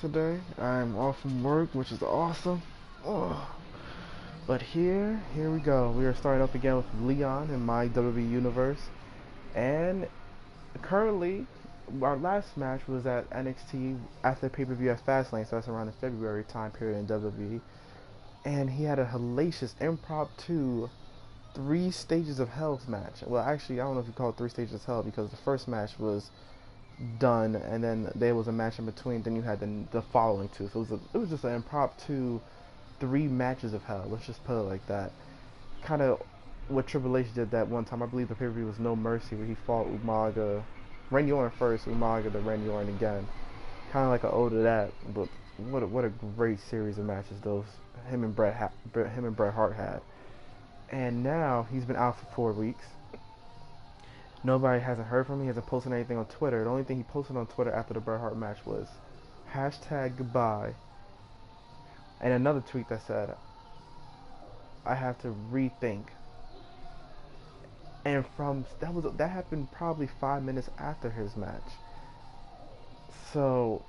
Today. I'm off from work, which is awesome. Oh. But here we go. We are starting up again with Leon in my WWE universe. And currently, our last match was at NXT after the pay-per-view at Fastlane, so that's around the February time period in WWE. And he had a hellacious impromptu three stages of hell match. Well, actually, I don't know if you call it three stages of hell because the first match was done, and then there was a match in between. Then you had the following two. So it was just an impromptu three matches of hell. Let's just put it like that. Kind of what Triple H did that one time. I believe the pay per view was No Mercy, where he fought Umaga, Randy Orton first, Umaga to Randy Orton again. Kind of like an ode to that. But what a great series of matches those him and Bret Hart had. And now he's been out for 4 weeks. Nobody hasn't heard from him. He hasn't posted anything on Twitter. The only thing he posted on Twitter after the Bret Hart match was hashtag goodbye and another tweet that said, I have to rethink. And that happened probably 5 minutes after his match. So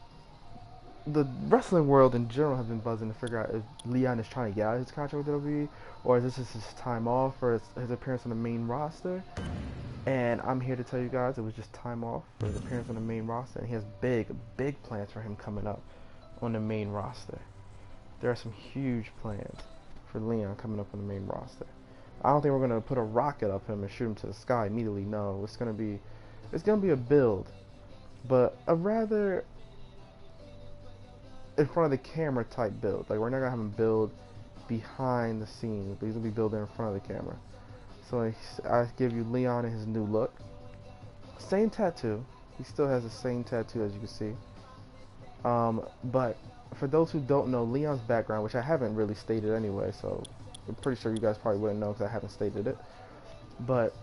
the wrestling world in general has been buzzing to figure out if Leon is trying to get out of his contract with WWE, or is this just his time off for his appearance on the main roster. And I'm here to tell you guys it was just time off for his appearance on the main roster, and he has big plans for him coming up on the main roster. There are some huge plans for Leon coming up on the main roster. I don't think we're gonna put a rocket up him and shoot him to the sky immediately. No, it's gonna be a build, but a rather in front of the camera type build. Like, we're not gonna have him build behind the scenes, but he's gonna be building in front of the camera. So I give you Leon in his new look. Same tattoo. He still has the same tattoo, as you can see. But for those who don't know Leon's background, which I haven't really stated anyway, so I'm pretty sure you guys probably wouldn't know because I haven't stated it. But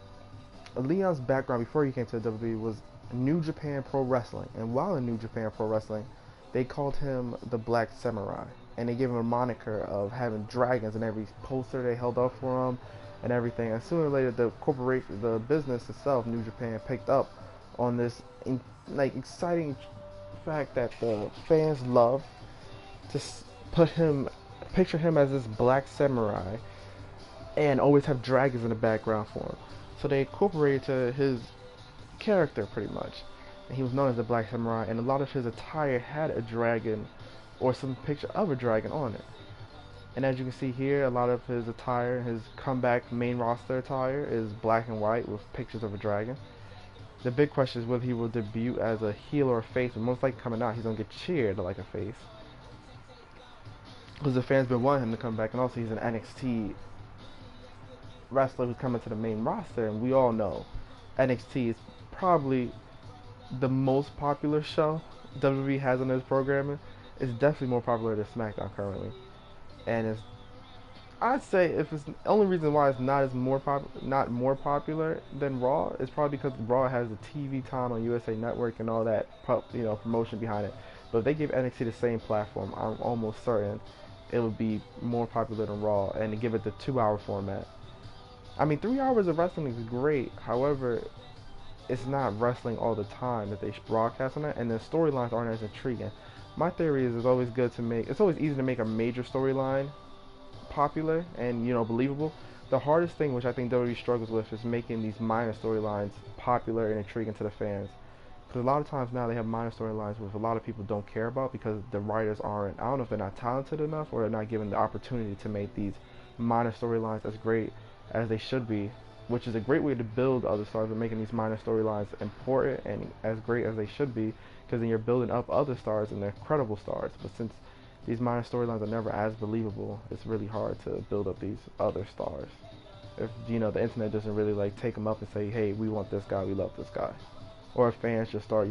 Leon's background before he came to the WWE was New Japan Pro Wrestling. And while in New Japan Pro Wrestling, they called him the Black Samurai. And they gave him a moniker of having dragons in every poster they held up for him and everything. And sooner or later, the business itself, New Japan, picked up on this exciting fact that the fans love to picture him as this black samurai, and always have dragons in the background for him. So they incorporated to his character pretty much, and he was known as the Black Samurai. And a lot of his attire had a dragon or some picture of a dragon on it. And as you can see here, a lot of his attire, his comeback main roster attire, is black and white with pictures of a dragon. The big question is whether he will debut as a heel or a face, but most likely coming out, he's going to get cheered like a face. Because the fans been wanting him to come back, and also he's an NXT wrestler who's coming to the main roster, and we all know NXT is probably the most popular show WWE has on its programming. It's definitely more popular than SmackDown currently. And I'd say if it's the only reason why it's not more popular than Raw is probably because Raw has the TV time on USA Network and all that promotion behind it. But if they give NXT the same platform, I'm almost certain it would be more popular than Raw, and to give it the 2-hour format. I mean, 3 hours of wrestling is great. However, it's not wrestling all the time that they broadcast on it, and the storylines aren't as intriguing. My theory is it's always easy to make a major storyline popular and believable. The hardest thing, which I think WWE struggles with, is making these minor storylines popular and intriguing to the fans. Because a lot of times now they have minor storylines which a lot of people don't care about because the writers aren't, I don't know if they're not talented enough or they're not given the opportunity to make these minor storylines as great as they should be, which is a great way to build other stars, but making these minor storylines important and as great as they should be, because then you're building up other stars and they're credible stars. But since these minor storylines are never as believable, it's really hard to build up these other stars. If the internet doesn't really take them up and say, hey, we want this guy, we love this guy. Or if fans just start,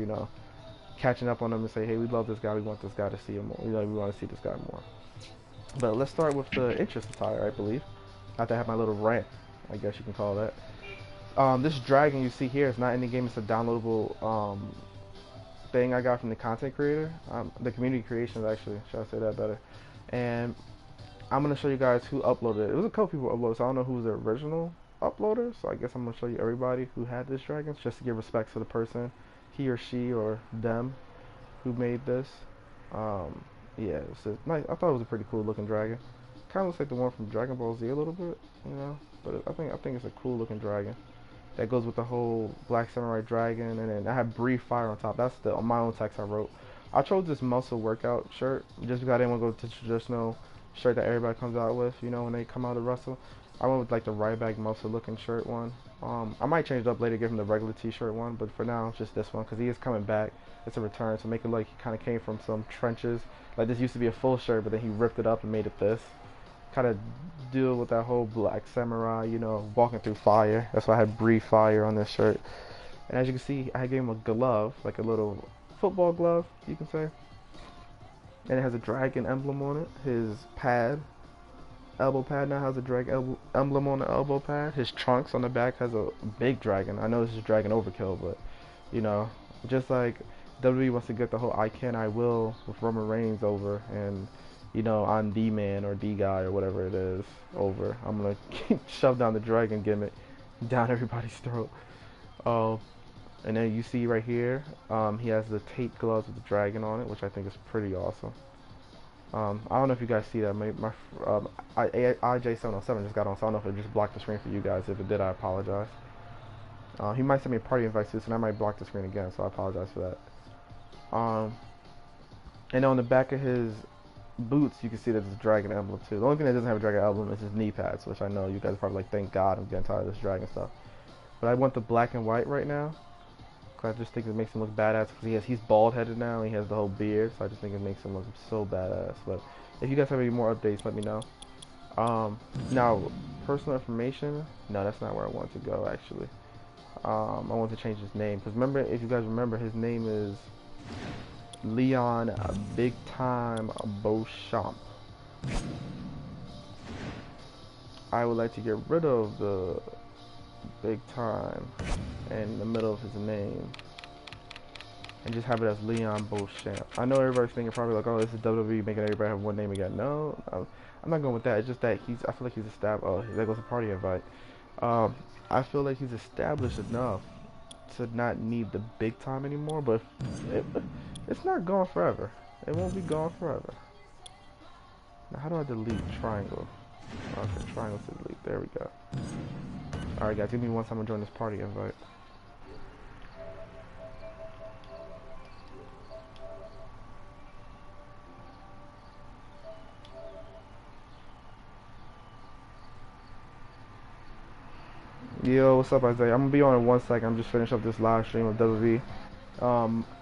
catching up on them and say, hey, we love this guy, we want this guy to see him more. We want to see this guy more. But let's start with the interest attire, I believe. After I have my little rant, I guess you can call that. This dragon you see here is not in the game. It's a downloadable thing I got from the content creator. The community creations, actually. Should I say that better? And I'm going to show you guys who uploaded it. It was a couple people uploaded, so I don't know who's the original uploader. So I guess I'm going to show you everybody who had this dragon, just to give respect to the person, he or she or them, who made this. Um, yeah, it's just nice. I thought it was a pretty cool looking dragon. Kind of looks like the one from Dragon Ball Z a little bit, you know. But I think it's a cool looking dragon that goes with the whole Black Samurai dragon, and then I have Breathe Fire on top. That's the on my own text I wrote. I chose this muscle workout shirt just because I didn't want to go to the traditional shirt that everybody comes out with, you know, when they come out to wrestle. I went with like the Ryback muscle looking shirt one. I might change it up later, give him the regular t-shirt one, but for now it's just this one because he is coming back. It's a return, so make it like he kind of came from some trenches. Like this used to be a full shirt, but then he ripped it up and made it this. Kind of deal with that whole Black Samurai, you know, walking through fire. That's why I had Breathe Fire on this shirt. And as you can see, I gave him a glove, like a little football glove, you can say. And it has a dragon emblem on it. His pad, elbow pad now has a dragon emblem on the elbow pad. His trunks on the back has a big dragon. I know this is dragon overkill, but, you know, just like WWE wants to get the whole I can, I will with Roman Reigns over, and you know, I'm the man or the guy or whatever it is over. I'm gonna shove down the dragon gimmick down everybody's throat. Um, and then you see right here, he has the tape gloves with the dragon on it, which I think is pretty awesome. I don't know if you guys see that. My IJ707 just got on, so I don't know if it just blocked the screen for you guys. If it did, I apologize. He might send me a party invite soon, and I might block the screen again, so I apologize for that. And on the back of his boots, you can see that there's a dragon emblem too. The only thing that doesn't have a dragon emblem is his knee pads, which I know you guys are probably like, thank God, I'm getting tired of this dragon stuff. But I want the black and white right now, because I just think it makes him look badass, because he's bald headed now, and he has the whole beard, so I just think it makes him look so badass. But if you guys have any more updates, let me know. Now, personal information, no, that's not where I want to go actually. I want to change his name, because remember, if you guys remember, his name is Leon Big Time Beauchamp. I would like to get rid of the big time in the middle of his name and just have it as Leon Beauchamp. I know everybody's thinking probably like, oh, this is WWE making everybody have one name again. No, I'm not going with that. It's just that I feel like he's established. Oh, there goes a party invite. I feel like he's established enough to not need the big time anymore, but it's not gone forever. It won't be gone forever. Now, how do I delete triangle? Okay, triangle to delete. There we go. Alright, guys, give me one time to join this party invite. Yo, what's up, Isaiah? I'm gonna be on in 1 second. I'm just finishing up this live stream of WWE.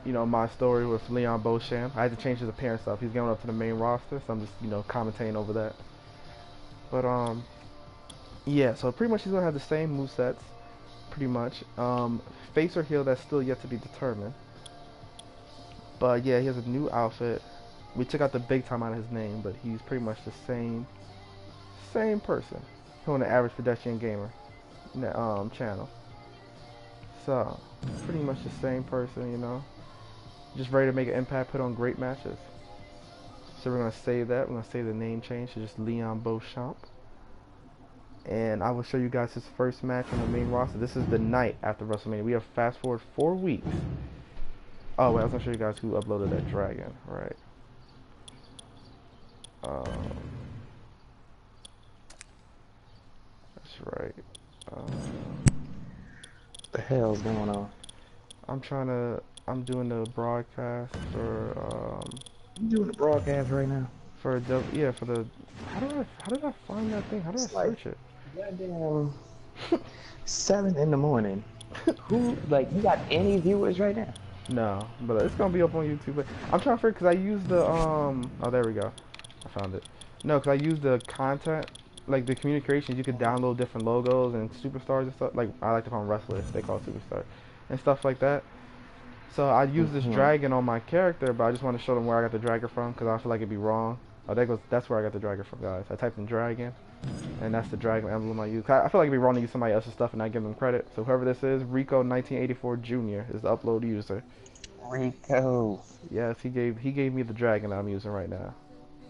You know, my story with Leon Beauchamp. I had to change his appearance up. He's going up to the main roster, so I'm just, you know, commentating over that. But, yeah, so pretty much he's gonna have the same movesets, pretty much. Face or heel, that's still yet to be determined. But yeah, he has a new outfit. We took out the big time out of his name, but he's pretty much the same person. He's on the average pedestrian gamer channel. So, pretty much the same person, you know. Just ready to make an impact, put on great matches. So we're going to save that. We're going to save the name change to just Leon Beauchamp. And I will show you guys his first match on the main roster. This is the night after WrestleMania. We have fast forward 4 weeks. Oh, wait, I was going to show you guys who uploaded that dragon. Right. That's right. The hell's going on? I'm doing the broadcast for, You doing the broadcast right now? yeah, for the, how did I find that thing? How did I search it? Goddamn 7 in the morning. Who, like, you got any viewers right now? No, but it's gonna be up on YouTube. But I'm trying to figure, because I used the, oh, there we go. I found it. No, because I used the content, like the communications, you could download different logos and superstars and stuff. Like, I like to call them wrestlers, they call it superstars, and stuff like that. So I used this dragon on my character, but I just want to show them where I got the dragon from, because I feel like it'd be wrong. Oh, that's where I got the dragon from, guys. I typed in dragon, and that's the dragon emblem I use. I feel like it'd be wrong to use somebody else's stuff and not give them credit. So whoever this is, Rico1984 Jr. is the upload user. Rico. Yes, he gave me the dragon I'm using right now.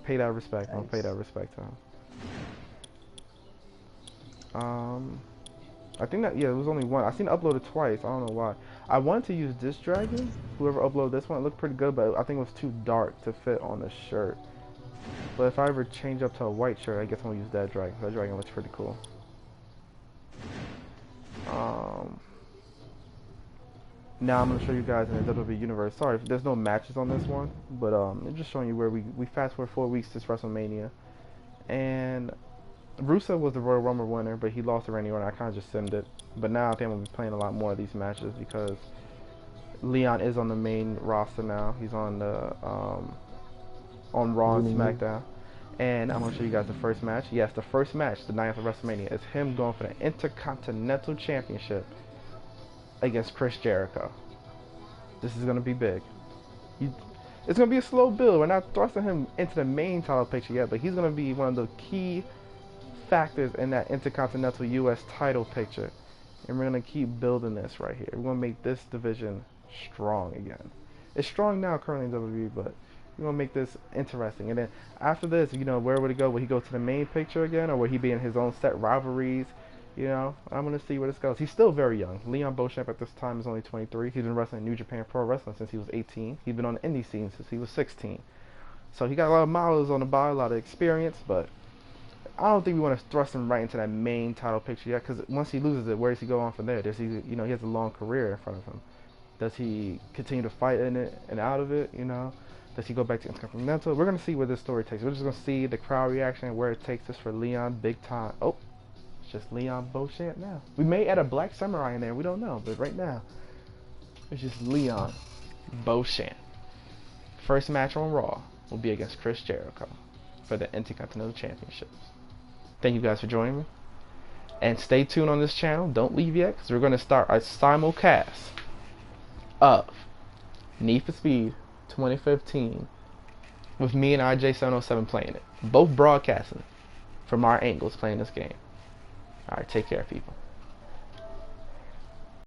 Pay that respect. Nice. I'll pay that respect to him. I think that, yeah, it was only one. I seen it uploaded twice. I don't know why. I wanted to use this dragon. Whoever uploaded this one, it looked pretty good, but I think it was too dark to fit on the shirt. But if I ever change up to a white shirt, I guess I'm gonna use that dragon. That dragon looks pretty cool. Now I'm gonna show you guys in the WWE universe. Sorry, there's no matches on this one, but I'm just showing you where we fast forward 4 weeks to WrestleMania, and Rusev was the Royal Rumble winner, but he lost to Randy Orton. I kind of just simmed it, but now I think I'm gonna be playing a lot more of these matches because Leon is on the main roster now. He's on the on Raw and SmackDown. And I'm going to show you guys the first match. Yes, the first match, the night of WrestleMania, is him going for the Intercontinental Championship against Chris Jericho. This is going to be big. It's going to be a slow build. We're not thrusting him into the main title picture yet, but he's going to be one of the key factors in that Intercontinental U.S. title picture. And we're going to keep building this right here. We're going to make this division strong again. It's strong now currently in WWE, but we're going to make this interesting. And then after this, you know, where would he go? Will he go to the main picture again, or will he be in his own set rivalries? You know, I'm going to see where this goes. He's still very young. Leon Beauchamp at this time is only 23. He's been wrestling in New Japan Pro Wrestling since he was 18. He's been on the indie scene since he was 16. So he got a lot of miles on the body, a lot of experience, but I don't think we want to thrust him right into that main title picture yet, because once he loses it, where does he go on from there? Does he, you know, he has a long career in front of him. Does he continue to fight in it and out of it, you know? Does he go back to Intercontinental? We're going to see where this story takes. We're just going to see the crowd reaction, where it takes us for Leon big time. Oh, it's just Leon Beauchamp now. We may add a Black Samurai in there. We don't know. But right now, it's just Leon Beauchamp. First match on Raw will be against Chris Jericho for the Intercontinental Championships. Thank you guys for joining me. And stay tuned on this channel. Don't leave yet, because we're going to start a simulcast of Need for Speed 2015 with me and IJ707 playing it. Both broadcasting from our angles playing this game. Alright, take care, people.